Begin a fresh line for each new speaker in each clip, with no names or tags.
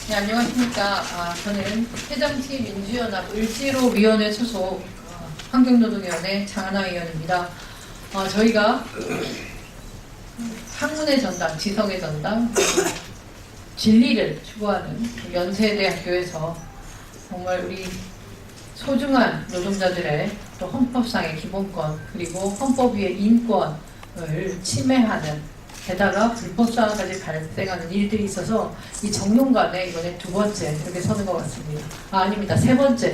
네, 안녕하십니까. 저는 새정치민주연합 을지로위원회 소속 환경노동위원회 장하나 의원입니다. 저희가 학문의 전당, 지성의 전당, 진리를 추구하는 연세대학교에서 정말 우리 소중한 노동자들의 또 헌법상의 기본권 그리고 헌법 위의 인권을 침해하는, 게다가 불법사항까지 발생하는 일들이 있어서 이 정론관에 이번에 두 번째 이렇게 서는 것 같습니다. 아닙니다. 세 번째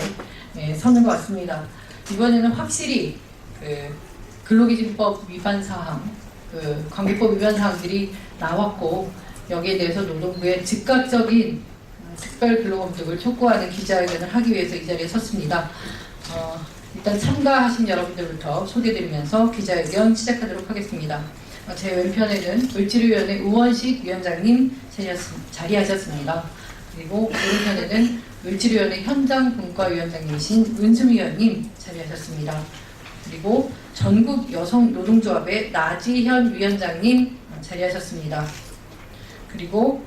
서는 것 같습니다. 이번에는 확실히 근로기준법 위반 사항, 관계법 위반 사항들이 나왔고, 여기에 대해서 노동부의 즉각적인 특별 근로감독을 촉구하는 기자회견을 하기 위해서 이 자리에 섰습니다. 일단 참가하신 여러분들부터 소개드리면서 기자회견 시작하도록 하겠습니다. 제 왼편에는 을지로위원회 우원식 위원장님 자리하셨습니다. 그리고 오른편에는 을지로위원회 현장분과위원장님이신 은수미 위원님 자리하셨습니다. 그리고 전국 여성노동조합의 나지현 위원장님 자리하셨습니다. 그리고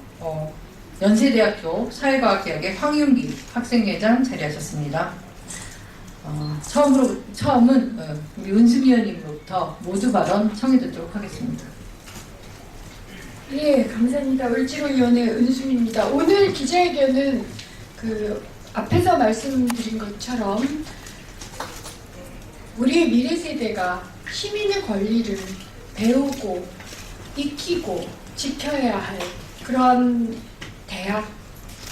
연세대학교 사회과학대학의 황윤기 학생회장 자리하셨습니다. 처음은 우리 은수미 의원님으로부터 모두 발언 청해 듣도록 하겠습니다.
예, 감사합니다. 을지로위원회 은수미입니다. 오늘 기자회견은 앞에서 말씀드린 것처럼 우리의 미래 세대가 시민의 권리를 배우고 익히고 지켜야 할 그런 대학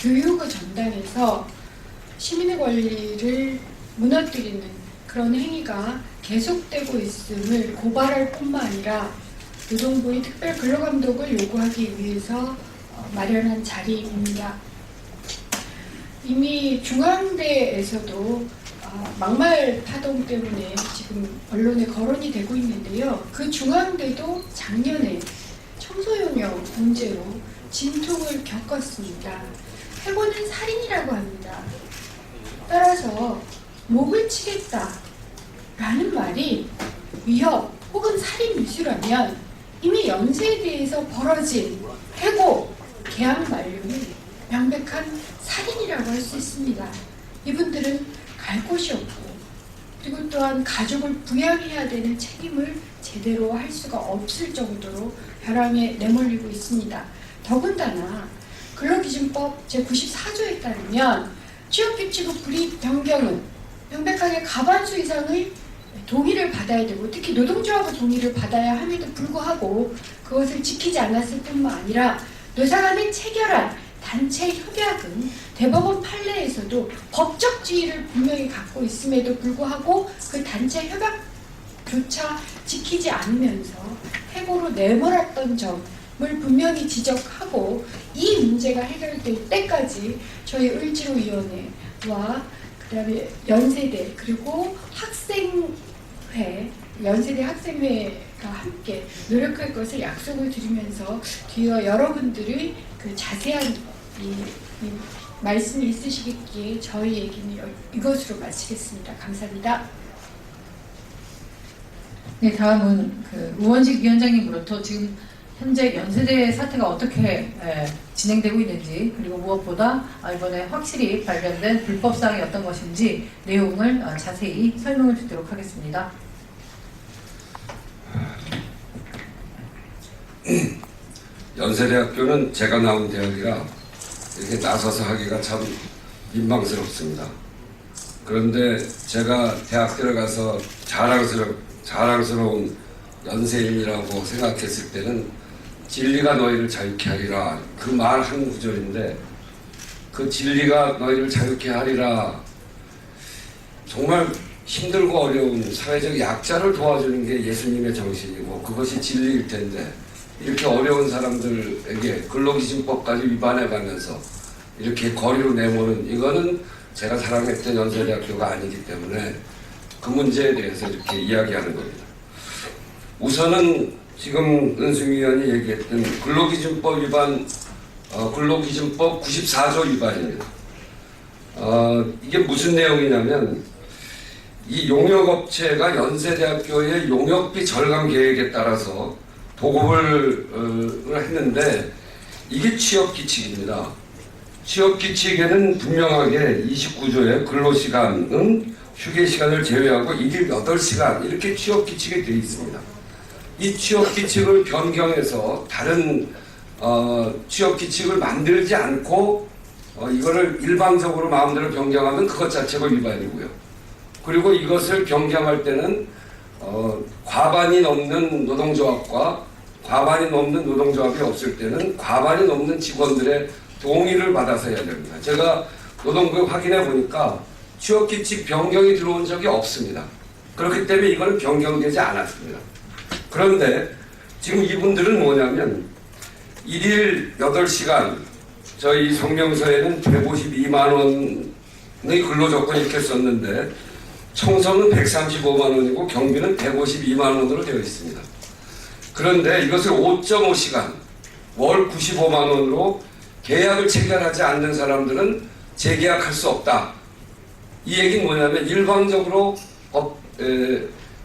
교육의 전당에서 시민의 권리를 무너뜨리는 그런 행위가 계속되고 있음을 고발할 뿐만 아니라 노동부의 특별 근로감독을 요구하기 위해서 마련한 자리입니다. 이미 중앙대에서도 막말 파동 때문에 지금 언론에 거론이 되고 있는데요. 그 중앙대도 작년에 청소용역 문제로 진통을 겪었습니다. 해고는 살인이라고 합니다. 따라서 목을 치겠다라는 말이 위협 혹은 살인 미수라면 이미 연세대에서 벌어진 해고, 계약 만료는 명백한 살인이라고 할 수 있습니다. 이분들은 갈 곳이 없고, 그리고 또한 가족을 부양해야 되는 책임을 제대로 할 수가 없을 정도로 벼랑에 내몰리고 있습니다. 더군다나 근로기준법 제94조에 따르면 취업규칙의 불이익 변경은 명백하게 과반수 이상의 동의를 받아야 되고, 특히 노동조합의 동의를 받아야 함에도 불구하고 그것을 지키지 않았을 뿐만 아니라 노사 간의 체결한 단체 협약은 대법원 판례에서도 법적 지위를 분명히 갖고 있음에도 불구하고 그 단체 협약조차 지키지 않으면서 해고로 내몰았던 점을 분명히 지적하고, 이 문제가 해결될 때까지 저희 을지로위원회와 그다음에 연세대 그리고 학생회, 연세대 학생회가 함께 노력할 것을 약속을 드리면서 뒤에 여러분들의 자세한 이 말씀이 있으시겠기에 저희 얘기는 이것으로 마치겠습니다. 감사합니다.
네, 다음은 우원식 위원장님으로부터 지금 현재 연세대 사태가 어떻게 진행되고 있는지, 그리고 무엇보다 이번에 확실히 발견된 불법사항이 어떤 것인지 내용을 자세히 설명을 드리도록 하겠습니다.
연세대학교는 제가 나온 대학이라 이렇게 나서서 하기가 참 민망스럽습니다. 그런데 제가 대학 들어가서 자랑스러운 연세인이라고 생각했을 때는 진리가 너희를 자유케 하리라, 그 말 한 구절인데, 그 진리가 너희를 자유케 하리라, 정말 힘들고 어려운 사회적 약자를 도와주는 게 예수님의 정신이고 그것이 진리일 텐데, 이렇게 어려운 사람들에게 근로기준법까지 위반해가면서 이렇게 거리로 내모는, 이거는 제가 사랑했던 연세대학교가 아니기 때문에 그 문제에 대해서 이렇게 이야기하는 겁니다. 우선은 지금 은수미 의원이 얘기했던 근로기준법 위반, 근로기준법 94조 위반입니다. 이게 무슨 내용이냐면, 이 용역업체가 연세대학교의 용역비 절감 계획에 따라서 보급을 했는데, 이게 취업규칙입니다. 취업규칙에는 분명하게 29조의 근로시간은 휴게시간을 제외하고 1일 8시간 이렇게 취업규칙이 되어 있습니다. 이 취업규칙을 변경해서 다른 취업규칙을 만들지 않고 이거를 일방적으로 마음대로 변경하면 그것 자체가 위반이고요. 그리고 이것을 변경할 때는 과반이 넘는 노동조합과 과반이 넘는 노동조합이 없을 때는 과반이 넘는 직원들의 동의를 받아서 해야 됩니다. 제가 노동부에 확인해 보니까 취업규칙 변경이 들어온 적이 없습니다. 그렇기 때문에 이거는 변경되지 않았습니다. 그런데 지금 이분들은 뭐냐면 1일 8시간 저희 성명서에는 152만 원의 근로조건이 이렇게 썼는데 청소는 135만 원이고 경비는 152만 원으로 되어 있습니다. 그런데 이것을 5.5시간 월 95만 원으로 계약을 체결하지 않는 사람들은 재계약할 수 없다. 이 얘기는 뭐냐면 일방적으로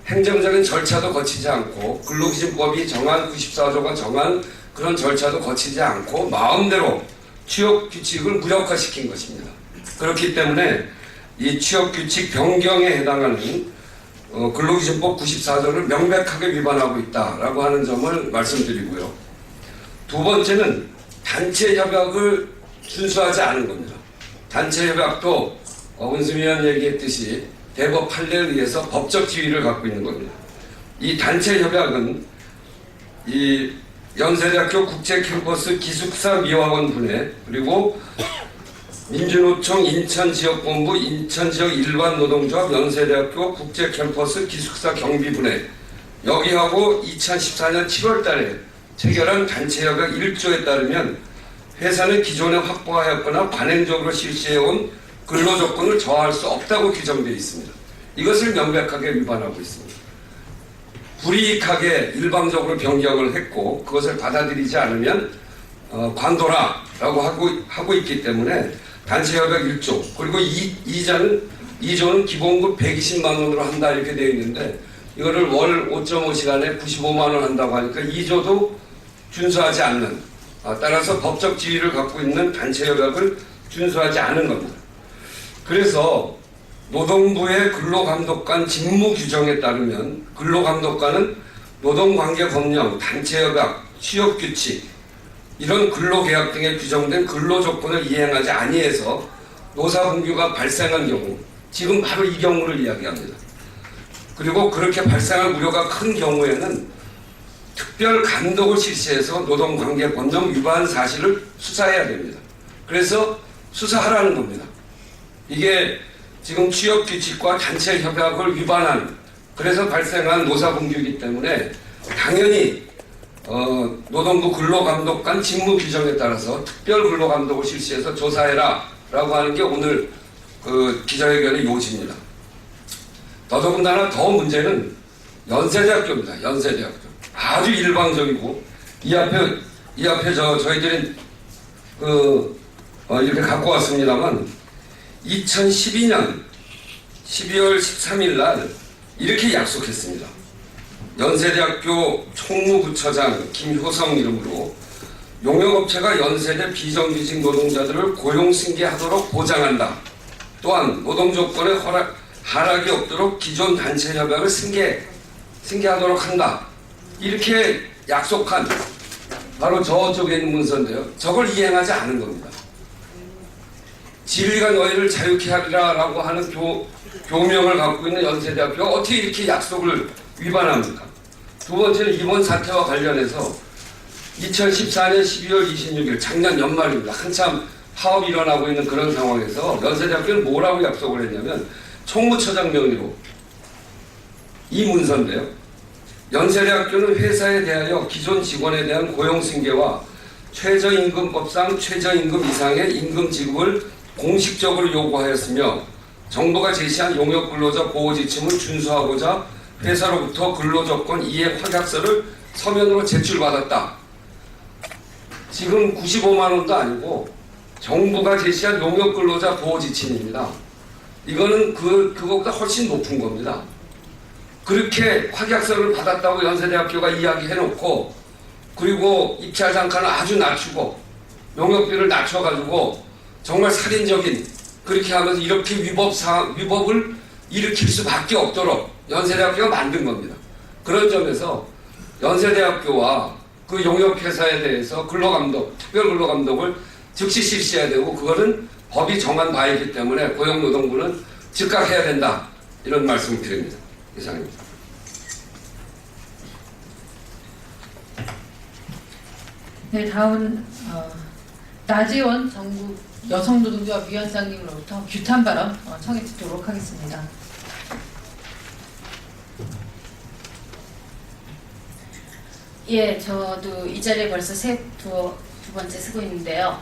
행정적인 절차도 거치지 않고 근로기준법이 정한 94조가 정한 그런 절차도 거치지 않고 마음대로 취업규칙을 무력화시킨 것입니다. 그렇기 때문에 이 취업규칙 변경에 해당하는 근로기준법 94조를 명백하게 위반하고 있다라고 하는 점을 말씀드리고요. 두 번째는 단체 협약을 준수하지 않은 겁니다. 단체 협약도 은수미 의원 얘기했듯이 대법 판례에 의해서 법적 지위를 갖고 있는 겁니다. 이 단체 협약은 이 연세대학교 국제캠퍼스 기숙사 미화원 분해 그리고 민주노총 인천지역본부 인천지역 일반노동조합 연세대학교 국제캠퍼스 기숙사 경비분해 여기하고 2014년 7월 달에 체결한 단체협약 1조에 따르면 회사는 기존에 확보하였거나 관행적으로 실시해온 근로조건을 저할 수 없다고 규정되어 있습니다. 이것을 명백하게 위반하고 있습니다. 불이익하게 일방적으로 변경을 했고 그것을 받아들이지 않으면 관도라라고 하고 있기 때문에 단체협약 1조 그리고 2조는 기본급 120만 원으로 한다 이렇게 되어 있는데 이거를 월 5.5시간에 95만 원 한다고 하니까 2조도 준수하지 않는 따라서 법적 지위를 갖고 있는 단체협약을 준수하지 않은 겁니다. 그래서 노동부의 근로감독관 직무 규정에 따르면 근로감독관은 노동관계법령, 단체협약, 취업규칙 이런 근로계약 등에 규정된 근로조건을 이행하지 아니해서 노사분규가 발생한 경우 지금 바로 이 경우를 이야기합니다. 그리고 그렇게 발생할 우려가 큰 경우에는 특별 감독을 실시해서 노동관계법령 위반 사실을 수사해야 됩니다. 그래서 수사하라는 겁니다. 이게 지금 취업규칙과 단체협약을 위반한 그래서 발생한 노사분규이기 때문에 당연히 노동부 근로감독관 직무 규정에 따라서 특별 근로감독을 실시해서 조사해라 라고 하는 게 오늘 그 기자회견의 요지입니다. 더더군다나 더 문제는 연세대학교입니다. 연세대학교. 아주 일방적이고 이 앞에 저희들이 이렇게 갖고 왔습니다만 2012년 12월 13일 날 이렇게 약속했습니다. 연세대학교 총무부처장 김효성 이름으로 용역업체가 연세대 비정규직 노동자들을 고용승계하도록 보장한다. 또한 노동조건의 하락이 없도록 기존 단체협약을 승계하도록 한다. 이렇게 약속한 바로 저쪽에 있는 문서인데요. 저걸 이행하지 않은 겁니다. 진리가 너희를 자유케 하리라 라고 하는 교명을 갖고 있는 연세대학교가 어떻게 이렇게 약속을 위반합니까? 두 번째는 이번 사태와 관련해서 2014년 12월 26일 작년 연말입니다. 한참 파업이 일어나고 있는 그런 상황에서 연세대학교는 뭐라고 약속을 했냐면 총무처장 명의로 이 문서인데요. 연세대학교는 회사에 대하여 기존 직원에 대한 고용승계와 최저임금법상 최저임금 이상의 임금 지급을 공식적으로 요구하였으며 정부가 제시한 용역근로자 보호지침을 준수하고자 회사로부터 근로조건 이해 확약서를 서면으로 제출받았다. 지금 95만 원도 아니고 정부가 제시한 용역근로자 보호지침입니다. 이거는 그거보다 훨씬 높은 겁니다. 그렇게 확약서를 받았다고 연세대학교가 이야기해놓고 그리고 입찰 단가는 아주 낮추고 용역비를 낮춰가지고 정말 살인적인 그렇게 하면서 이렇게 위법을 일으킬 수밖에 없도록 연세대학교가 만든 겁니다. 그런 점에서 연세대학교와 그 용역회사에 대해서 근로감독, 특별근로감독을 즉시 실시해야 되고 그거는 법이 정한 바이기 때문에 고용노동부는 즉각 해야 된다. 이런 말씀을 드립니다. 이상입니다.
네, 다음은 나지원 전국 여성노동조합 위원장님으로부터 규탄 발언 청해 듣도록 하겠습니다.
예, 저도 이 자리에 벌써 두 번째 쓰고 있는데요.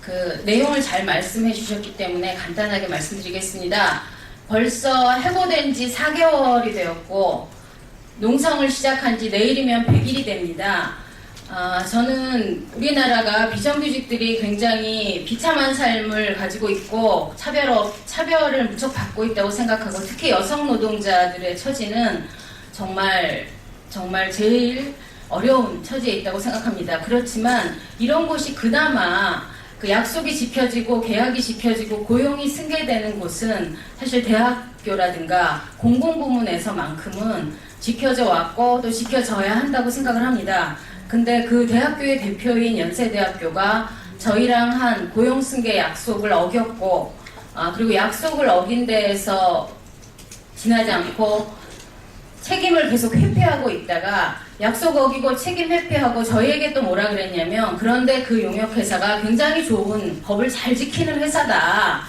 그 내용을 잘 말씀해 주셨기 때문에 간단하게 말씀드리겠습니다. 벌써 해고된 지 4개월이 되었고 농성을 시작한 지 내일이면 100일이 됩니다. 저는 우리나라가 비정규직들이 굉장히 비참한 삶을 가지고 있고 차별을 무척 받고 있다고 생각하고 특히 여성 노동자들의 처지는 정말 제일 어려운 처지에 있다고 생각합니다. 그렇지만 이런 곳이 그나마 그 약속이 지켜지고 계약이 지켜지고 고용이 승계되는 곳은 사실 대학교라든가 공공부문에서만큼은 지켜져 왔고 또 지켜져야 한다고 생각을 합니다. 근데 그 대학교의 대표인 연세대학교가 저희랑 한 고용승계 약속을 어겼고 그리고 약속을 어긴 데에서 지나지 않고 책임을 계속 회피하고 있다가 약속 어기고 책임 회피하고 저희에게 또 뭐라 그랬냐면 그런데 그 용역회사가 굉장히 좋은 법을 잘 지키는 회사다.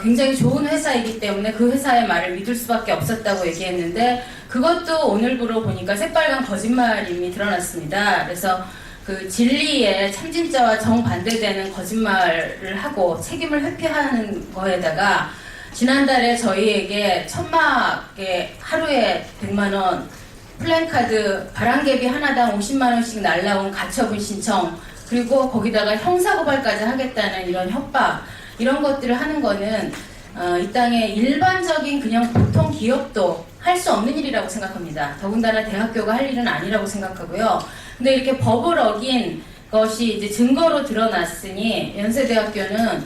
굉장히 좋은 회사이기 때문에 그 회사의 말을 믿을 수밖에 없었다고 얘기했는데 그것도 오늘부로 보니까 새빨간 거짓말임이 드러났습니다. 그래서 그 진리에 참진짜와 정반대되는 거짓말을 하고 책임을 회피하는 거에다가 지난달에 저희에게 천막에 하루에 100만원 플랜카드 바람개비 하나당 50만원씩 날라온 가처분 신청 그리고 거기다가 형사고발까지 하겠다는 이런 협박 이런 것들을 하는 거는 이 땅에 일반적인 그냥 보통 기업도 할 수 없는 일이라고 생각합니다. 더군다나 대학교가 할 일은 아니라고 생각하고요. 근데 이렇게 법을 어긴 것이 이제 증거로 드러났으니 연세대학교는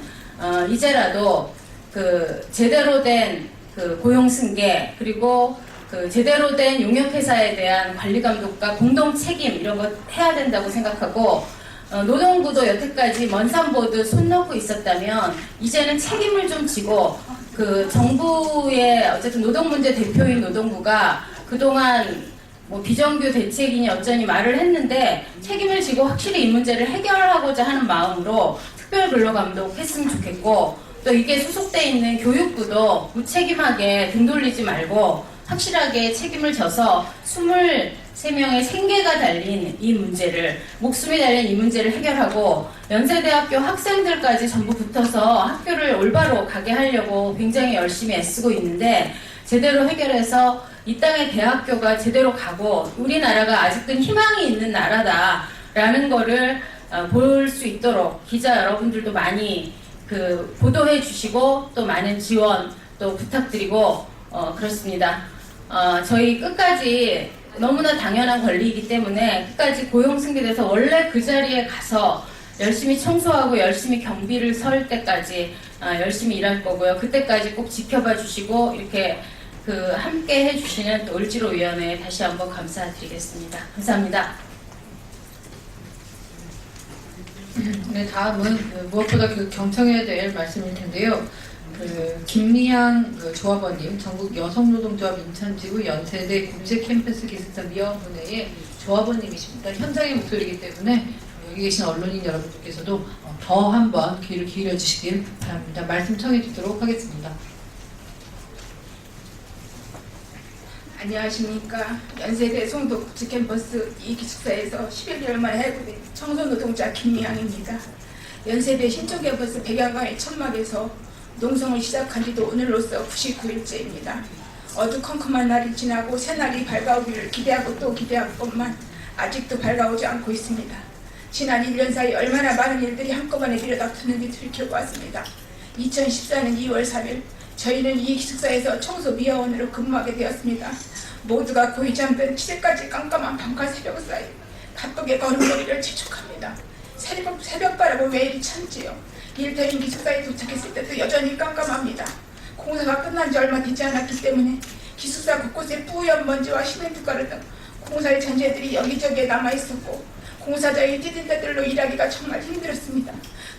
이제라도 그 제대로 된 그 고용승계 그리고 그 제대로 된 용역회사에 대한 관리감독과 공동 책임 이런 거 해야 된다고 생각하고 노동부도 여태까지 먼산보드 손 놓고 있었다면 이제는 책임을 좀 지고 그 정부의 어쨌든 노동문제 대표인 노동부가 그동안 뭐 비정규 대책이니 어쩌니 말을 했는데 책임을 지고 확실히 이 문제를 해결하고자 하는 마음으로 특별근로감독 했으면 좋겠고 또 이게 소속돼 있는 교육부도 무책임하게 등 돌리지 말고 확실하게 책임을 져서 23명의 생계가 달린 이 문제를 목숨이 달린 이 문제를 해결하고 연세대학교 학생들까지 전부 붙어서 학교를 올바로 가게 하려고 굉장히 열심히 애쓰고 있는데 제대로 해결해서 이 땅의 대학교가 제대로 가고 우리나라가 아직도 희망이 있는 나라다라는 거를 볼 수 있도록 기자 여러분들도 많이 그 보도해 주시고 또 많은 지원 또 부탁드리고 그렇습니다. 저희 끝까지 너무나 당연한 권리이기 때문에 끝까지 고용 승계돼서 원래 그 자리에 가서 열심히 청소하고 열심히 경비를 설 때까지 열심히 일할 거고요. 그때까지 꼭 지켜봐 주시고 이렇게 그 함께 해주시는 또 을지로위원회에 다시 한번 감사드리겠습니다. 감사합니다.
네, 다음은 무엇보다 그 경청해야 될 말씀일 텐데요. 그 김미향 조합원님, 전국 여성노동조합 인천지구 연세대 국제캠퍼스 기술자위원회의 조합원님이십니다. 현장의 목소리이기 때문에 여기 계신 언론인 여러분들께서도 더 한번 귀를 기울여 주시길 바랍니다. 말씀 청해 주도록 하겠습니다.
안녕하십니까. 연세대 송도 국제캠퍼스 2기숙사에서 11개월 만에 해고된 청소노동자 김미향입니다. 연세대 신촌캠퍼스 백양강의 천막에서 농성을 시작한 지도 오늘로써 99일째입니다. 어두컴컴한 날이 지나고 새날이 밝아오기를 기대하고 또 기대하건만 아직도 밝아오지 않고 있습니다. 지난 1년 사이 얼마나 많은 일들이 한꺼번에 밀어닥쳤는지 들켜보았습니다. 2014년 2월 3일 저희는 이 기숙사에서 청소미화원으로 근무하게 되었습니다. 모두가 고이 잠든 시대까지 깜깜한 밤과 새벽 사이 바쁘게 걸음걸이를 재촉합니다. 새벽바람은 왜 이리 찬지요. 일터인 기숙사에 도착했을 때도 여전히 깜깜합니다. 공사가 끝난 지 얼마 되지 않았기 때문에 기숙사 곳곳에 뿌연 먼지와 시멘트 가루 등 공사의 잔재들이 여기저기에 남아있었고 공사자의 뛰는 데들로 일하기가 정말 힘들었습니다.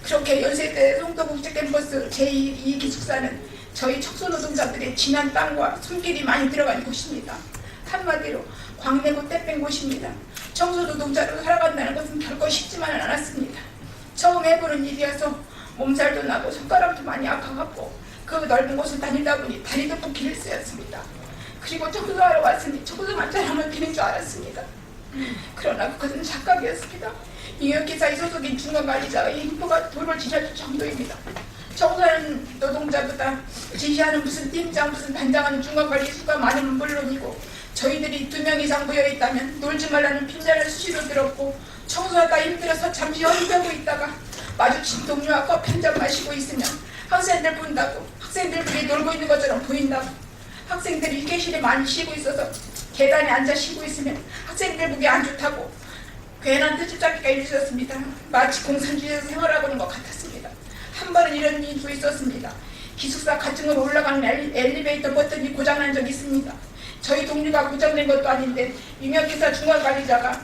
그렇게 연세대 송도국제캠퍼스 제2 기숙사는 저희 청소노동자들의 진한 땀과 손길이 많이 들어간 곳입니다. 한마디로 광내고 떼뺀 곳입니다. 청소노동자로 살아간다는 것은 결코 쉽지만은 않았습니다. 처음 해보는 일이어서 몸살도 나고 손가락도 많이 아파갖고 그 넓은 곳을 다니다 보니 다리도 붓기를 쓰였습니다. 그리고 청소하러 왔으니 청소만 잘하면 되는 줄 알았습니다. 그러나 그것은 착각이었습니다. 융역기사의 소속인 중간관리자의 행보가 도를 지날 정도입니다. 청소하는 노동자보다 지시하는 무슨 팀장 무슨 단장하는 중간관리 수가 많으면 물론이고 저희들이 2명 이상 모여있다면 놀지 말라는 핀잔을 수시로 들었고 청소하다 힘들어서 잠시 허리펴고 있다가 마주친 동료와 커피 한잔 마시고 있으면 학생들 본다고 학생들끼리 놀고 있는 것처럼 보인다고 학생들이 휴게실에 많이 쉬고 있어서 계단에 앉아 쉬고 있으면 학생들 보기 안 좋다고 괜한 뜨집잡기가 일으켰습니다. 마치 공산주의에서 생활하고 있는 것 같았습니다. 한 번은 이런 일도 있었습니다. 기숙사 가층으로 올라가는 엘리베이터 버튼이 고장난 적이 있습니다. 저희 동료가 고장낸 것도 아닌데 융역기사 중간관리자가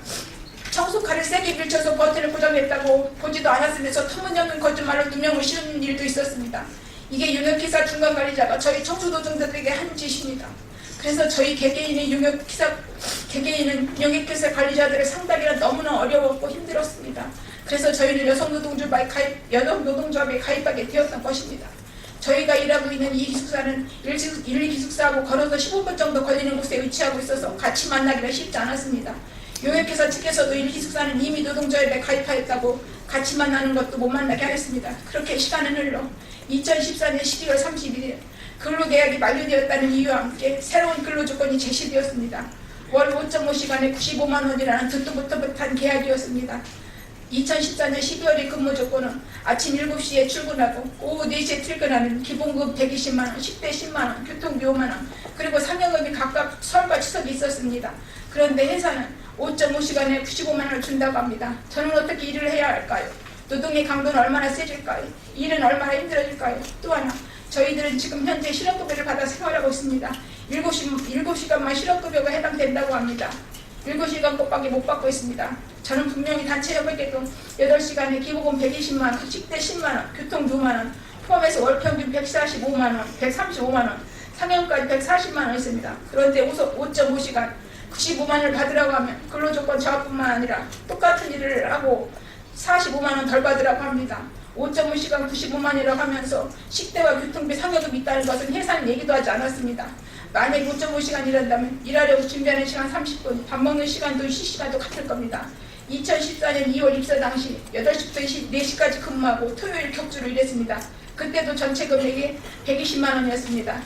청소칼을 세게 밀쳐서 버튼을 고장냈다고 보지도 않았으면서 터무니없는 거짓말로 누명을 씌우는 일도 있었습니다. 이게 융역기사 중간관리자가 저희 청소노동자들에게 한 짓입니다. 그래서 저희 개개인은 융역기사 관리자들의 상담이란 너무나 어려웠고 힘들었습니다. 그래서 저희는 여성노동조합에 가입하게 되었던 것입니다. 저희가 일하고 있는 이 기숙사는 1기숙사하고 걸어서 15분 정도 걸리는 곳에 위치하고 있어서 같이 만나기가 쉽지 않았습니다. 융역기사 측에서도 1기숙사는 이미 노동조합에 가입하였다고 같이 만나는 것도 못 만나게 하였습니다. 그렇게 시간은 흘러 2014년 12월 31일 근로계약이 만료되었다는 이유와 함께 새로운 근로조건이 제시되었습니다. 월 5.5시간에 95만 원이라는 듣도 못한 계약이었습니다. 2014년 12월의 근무조건은 아침 7시에 출근하고 오후 4시에 퇴근하는 기본급 120만원, 식대 10만원, 교통비 5만원, 그리고 상여금이 각각 설과 추석이 있었습니다. 그런데 회사는 5.5시간에 95만원을 준다고 합니다. 저는 어떻게 일을 해야 할까요? 노동의 강도는 얼마나 세질까요? 일은 얼마나 힘들어질까요? 또 하나, 저희들은 지금 현재 실업급여를 받아 생활하고 있습니다. 7시간만 실업급여가 해당된다고 합니다. 7시간 것밖에 못 받고 있습니다. 저는 분명히 단체협약에도 8시간에 기본금 120만원, 식대 10만원, 교통비 5만원, 포함해서 월평균 145만원, 135만원, 상여금까지 140만원 있습니다. 그런데 5.5시간 95만원을 받으라고 하면 근로조건 저하뿐만 아니라 똑같은 일을 하고 45만원 덜 받으라고 합니다. 5.5시간 95만원이라고 하면서 식대와 교통비 상여금이 있다는 것은 회사는 얘기도 하지 않았습니다. 만약 5.5시간 일한다면 일하려고 준비하는 시간 30분, 밥 먹는 시간도 시간도 같을 겁니다. 2014년 2월 입사 당시 8시부터 4시까지 근무하고 토요일 격주로 일했습니다. 그때도 전체 금액이 120만 원이었습니다.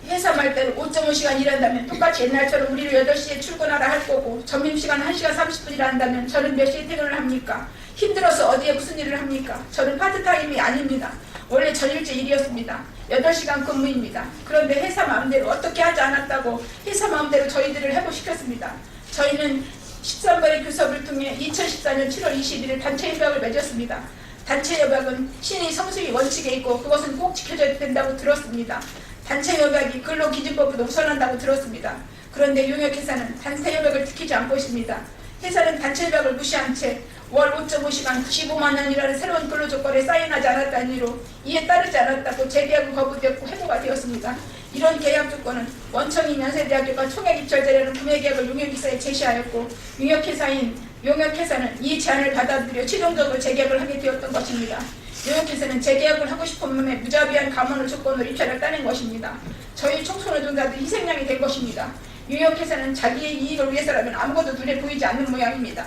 회사 말대로 5.5시간 일한다면 똑같이 옛날처럼 우리를 8시에 출근하라 할 거고 점심시간 1시간 30분 일한다면 저는 몇 시에 퇴근을 합니까? 힘들어서 어디에 무슨 일을 합니까? 저는 파트타임이 아닙니다. 원래 전일제 일이었습니다. 8시간 근무입니다. 그런데 회사 마음대로 어떻게 하지 않았다고 회사 마음대로 저희들을 해고시켰습니다. 저희는 13번의 교섭을 통해 2014년 7월 21일 단체 협약을 맺었습니다. 단체 협약은 신의 성수기 원칙에 있고 그것은 꼭 지켜져야 된다고 들었습니다. 단체 협약이 근로기준법보다 우선한다고 들었습니다. 그런데 융역회사는 단체 협약을 지키지 않고 있습니다. 회사는 단체 협약을 무시한 채 월 5.5시간 95만 원이라는 새로운 근로조건에 사인하지 않았다는 이유로 이에 따르지 않았다고 재계약은 거부되었고 해고가 되었습니다. 이런 계약 조건은 원청인 연세대학교가 총액 입찰제라는 구매계약을 융역기사에 제시하였고 융역회사는 이 제안을 받아들여 최종적으로 재계약을 하게 되었던 것입니다. 융역회사는 재계약을 하고 싶은 몸에 무자비한 감원을 조건으로 입찰을 따낸 것입니다. 저희 청소노동자들이 희생양이 된 것입니다. 융역회사는 자기의 이익을 위해서라면 아무것도 눈에 보이지 않는 모양입니다.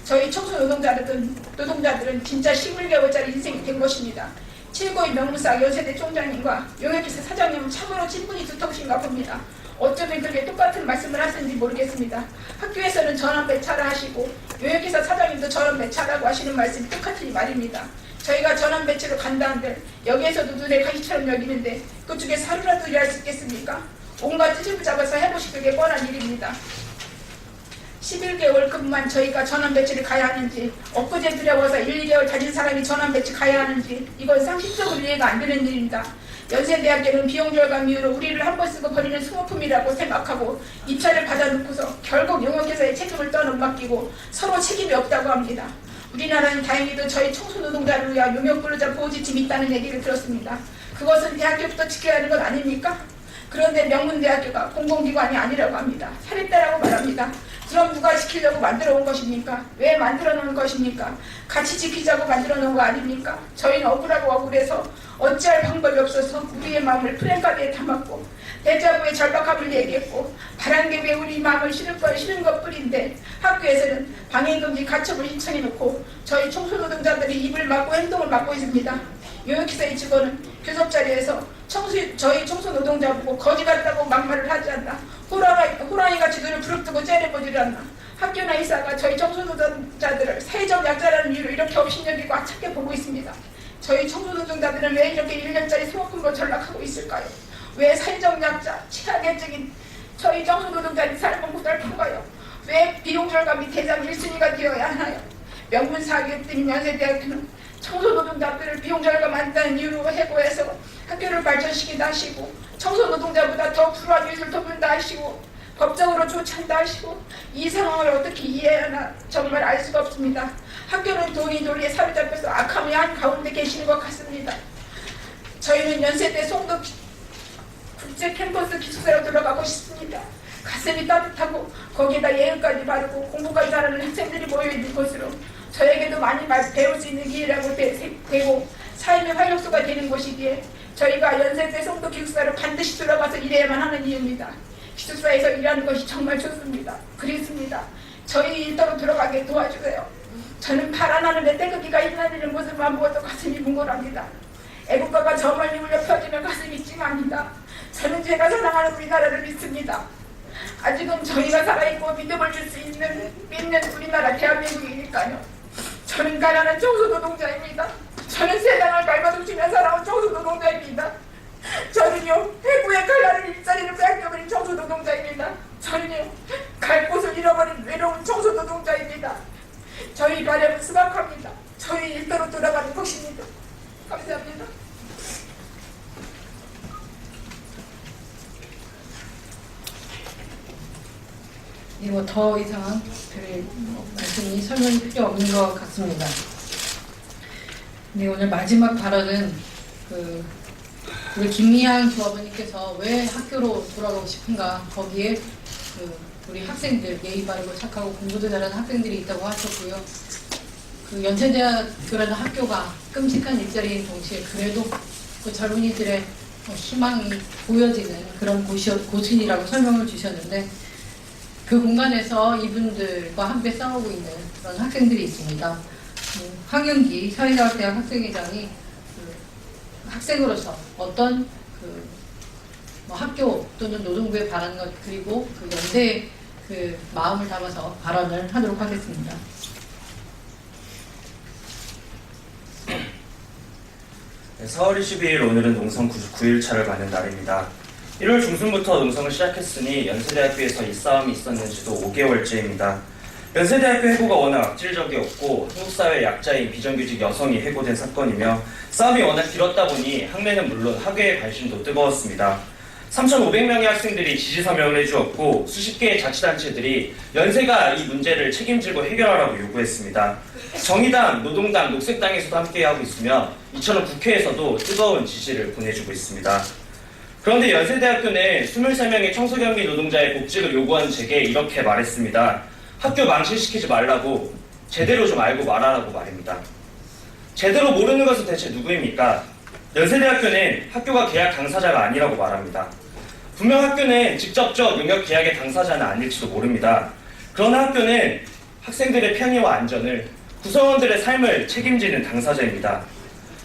저희 청소노동자들은 진짜 11개월짜리 인생이 된 것입니다. 최고의 명무사 연세대 총장님과 융역회사 사장님은 참으로 친분이 두텁신가 봅니다. 어쩌면 그렇게 똑같은 말씀을 하시는지 모르겠습니다. 학교에서는 전원 배차를 하시고 융역회사 사장님도 전원 배차라고 하시는 말씀이 똑같으니 말입니다. 저희가 전원 배치로 간다는데 여기에서도 눈에 가시처럼 여기는데 그쪽에서 하루라도 일할 수 있겠습니까? 온갖 뜻을 잡아서 해보시는 게 뻔한 일입니다. 11개월급만 저희가 전원 배치를 가야 하는지, 엊그제 들여와서 1, 2개월 다닌 사람이 전원 배치 가야 하는지, 이건 상식적으로 이해가 안 되는 일입니다. 연세대학교는 비용 절감 이유로 우리를 한 번 쓰고 버리는 수모품이라고 생각하고 입찰을 받아놓고서 결국 용역회사의 책임을 떠넘기고 서로 책임이 없다고 합니다. 우리나라는 다행히도 저희 청소노동자를 위한 용역근로자 보호지침이 있다는 얘기를 들었습니다. 그것은 대학교부터 지켜야 하는 것 아닙니까? 그런데 명문대학교가 공공기관이 아니라고 합니다. 사립대라고 말합니다. 그럼 누가 지키려고 만들어 온 것입니까? 왜 만들어 놓은 것입니까? 같이 지키자고 만들어 놓은 거 아닙니까? 저희는 억울하고 억울해서 어찌할 방법이 없어서 우리의 마음을 프랭카드에 담았고 대자부의 절박함을 얘기했고 바람개비에 우리 마음을 실은 것뿐인데 학교에서는 방해금지 가처분 신청해놓고 저희 청소노동자들이 입을 막고 행동을 막고 있습니다. 요역회사의 직원은 교섭 자리에서 저희 청소노동자 보고 거지 같다고 막말을 하지 않나, 호랑이같이 눈을 부릅뜨고 째려보지를 않나, 학교나 이사가 저희 청소노동자들을 사회적 약자라는 이유로 이렇게 업신여기고 악착게 보고 있습니다. 저희 청소노동자들은 왜 이렇게 1년짜리 소모품으로 전락하고 있을까요? 왜 사회적 약자, 최악의적인 저희 청소노동자들이 삶은 고달픈가요? 왜 비용 절감이 대장 1순위가 되어야 하나요? 명문 사기업들인 연세대학교는 청소노동자들을 비용 절감한다는 이유로 해고해서 학교를 발전시킨다 하시고 청소노동자보다 더 불우한 이웃을 돕는다 하시고 법적으로 조치한다 하시고 이 상황을 어떻게 이해해야 하나 정말 알 수가 없습니다. 학교는 돈이 논리에 사로잡혀서 악함의 한가운데 계시는 것 같습니다. 저희는 연세대 송도 국제 캠퍼스 기숙사로 들어가고 싶습니다. 가슴이 따뜻하고 거기에다 예의까지 바르고 공부까지 잘하는 학생들이 모여있는 곳으로 저에게도 많이 배울 수 있는 기회라고 되고 삶의 활력소가 되는 곳이기에 저희가 연세대 송도 기숙사로 반드시 들어가서 일해야만 하는 이유입니다. 기숙사에서 일하는 것이 정말 좋습니다. 그렇습니다. 저희 일터로 들어가게 도와주세요. 저는 파란하늘에 떼거기가 휘날리는 모습만 보아도 가슴이 뭉클합니다. 애국가가 저 멀리 울려 펴지면 가슴이 찡합니다. 저는 제가 사랑하는 우리나라를 믿습니다. 아직은 저희가 살아있고 믿음을 줄 수 있는 믿는 우리나라 대한민국이니까요. 저는 가난한 청소노동자입니다. 저는 세상을 밟아둥치며 살아온 청소노동자입니다. 저는요 해구의 칼날을 일자리를 빼앗겨버린 청소노동자입니다. 저는요 갈 곳을 잃어버린 외로운 청소노동자입니다. 저희 바람은 수박합니다. 저희 일터로 돌아가는 것입니다. 감사합니다.
이거 더 이상 드릴 말씀이 설명이 필요 없는 것 같습니다. 네, 오늘 마지막 발언은 우리 김미향 조합원님께서 왜 학교로 돌아가고 싶은가, 거기에 우리 학생들, 예의 바르고 착하고 공부도 잘하는 학생들이 있다고 하셨고요. 연세대학교라는 학교가 끔찍한 일자리인 동시에 그래도 그 젊은이들의 희망이 보여지는 그런 곳이라고 설명을 주셨는데, 그 공간에서 이분들과 함께 싸우고 있는 그런 학생들이 있습니다. 황윤기 사회과학대학 학생회장이 학생으로서 어떤 학교 또는 노동부에 바라는 것, 그리고 연대의 마음을 담아서 발언을 하도록 하겠습니다.
네, 4월 22일 오늘은 농성 99일차를 가는 날입니다. 1월 중순부터 농성을 시작했으니 연세대학교에서 이 싸움이 있었는지도 5개월째입니다. 연세대학교 해고가 워낙 악질적이었고 한국사회 약자인 비정규직 여성이 해고된 사건이며 싸움이 워낙 길었다 보니 학내는 물론 학회의 관심도 뜨거웠습니다. 3,500명의 학생들이 지지서명을 해주었고 수십 개의 자치단체들이 연세가 이 문제를 책임지고 해결하라고 요구했습니다. 정의당, 노동당, 녹색당에서도 함께하고 있으며 이처럼 국회에서도 뜨거운 지지를 보내주고 있습니다. 그런데 연세대학교는 23명의 청소경비 노동자의 복직을 요구한 제게 이렇게 말했습니다. 학교 망신시키지 말라고, 제대로 좀 알고 말하라고 말입니다. 제대로 모르는 것은 대체 누구입니까? 연세대학교는 학교가 계약 당사자가 아니라고 말합니다. 분명 학교는 직접적 용역 계약의 당사자는 아닐지도 모릅니다. 그러나 학교는 학생들의 편의와 안전을, 구성원들의 삶을 책임지는 당사자입니다.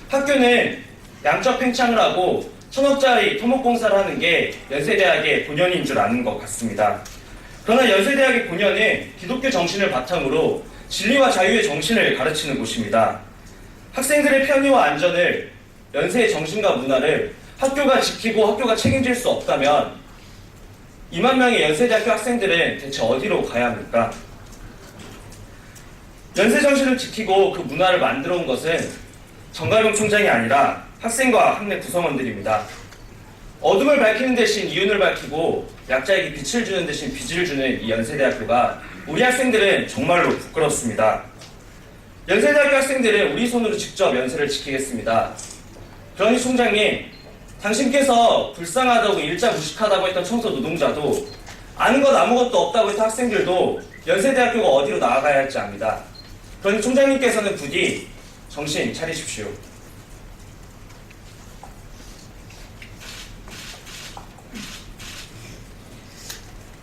학교는 양적 팽창을 하고 1,000억짜리 토목공사를 하는 게 연세대학의 본연인 줄 아는 것 같습니다. 그러나 연세대학의 본연은 기독교 정신을 바탕으로 진리와 자유의 정신을 가르치는 곳입니다. 학생들의 편의와 안전을, 연세의 정신과 문화를 학교가 지키고 학교가 책임질 수 없다면 2만 명의 연세대학교 학생들은 대체 어디로 가야 합니까? 연세 정신을 지키고 그 문화를 만들어 온 것은 정가용 총장이 아니라 학생과 학내 구성원들입니다. 어둠을 밝히는 대신 이윤을 밝히고 약자에게 빛을 주는 대신 빚을 주는 이 연세대학교가 우리 학생들은 정말로 부끄럽습니다. 연세대학교 학생들은 우리 손으로 직접 연세를 지키겠습니다. 그러니 총장님, 당신께서 불쌍하다고 일자 무식하다고 했던 청소 노동자도 아는 것 아무것도 없다고 했던 학생들도 연세대학교가 어디로 나아가야 할지 압니다. 그러니 총장님께서는 부디 정신 차리십시오.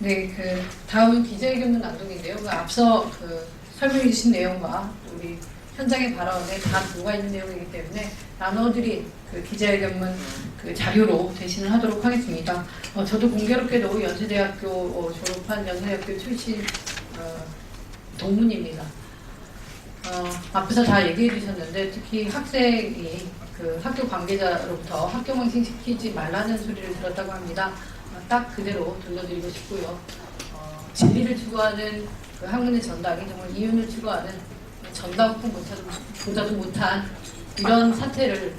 네, 다음 기자회견문 낭독인데요. 앞서 설명해 주신 내용과 우리 현장의 발언에 다 들어가 있는 내용이기 때문에 나눠드린 기자회견문 자료로 대신을 하도록 하겠습니다. 저도 공교롭게도 연세대학교 졸업한 연세대학교 출신 동문입니다. 앞에서 다 얘기해 주셨는데 특히 학생이 학교 관계자로부터 학교망신 시키지 말라는 소리를 들었다고 합니다. 딱 그대로 들려드리고 싶고요. 진리를 추구하는 학문의 전당이 정말 이윤을 추구하는 전당보다도 못한 이런 사태를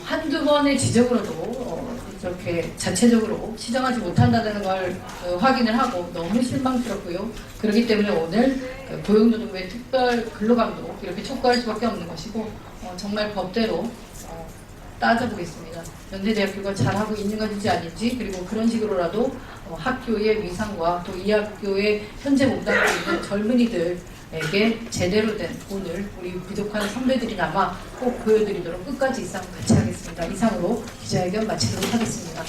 한두 번의 지적으로도 이렇게 자체적으로 시정하지 못한다는 걸 확인을 하고 너무 실망스럽고요. 그렇기 때문에 오늘 고용노동부의 특별 근로감독 이렇게 촉구할 수밖에 없는 것이고 정말 법대로 따져보겠습니다. 연세대학교가 잘하고 있는 것인지 아닌지 그리고 그런 식으로라도 학교의 위상과 또 이 학교의 현재 몸담고 있는 젊은이들에게 제대로 된 오늘 우리 부족한 선배들이나마 꼭 보여드리도록 끝까지 이 싸움 같이 하겠습니다. 이상으로 기자회견 마치도록 하겠습니다.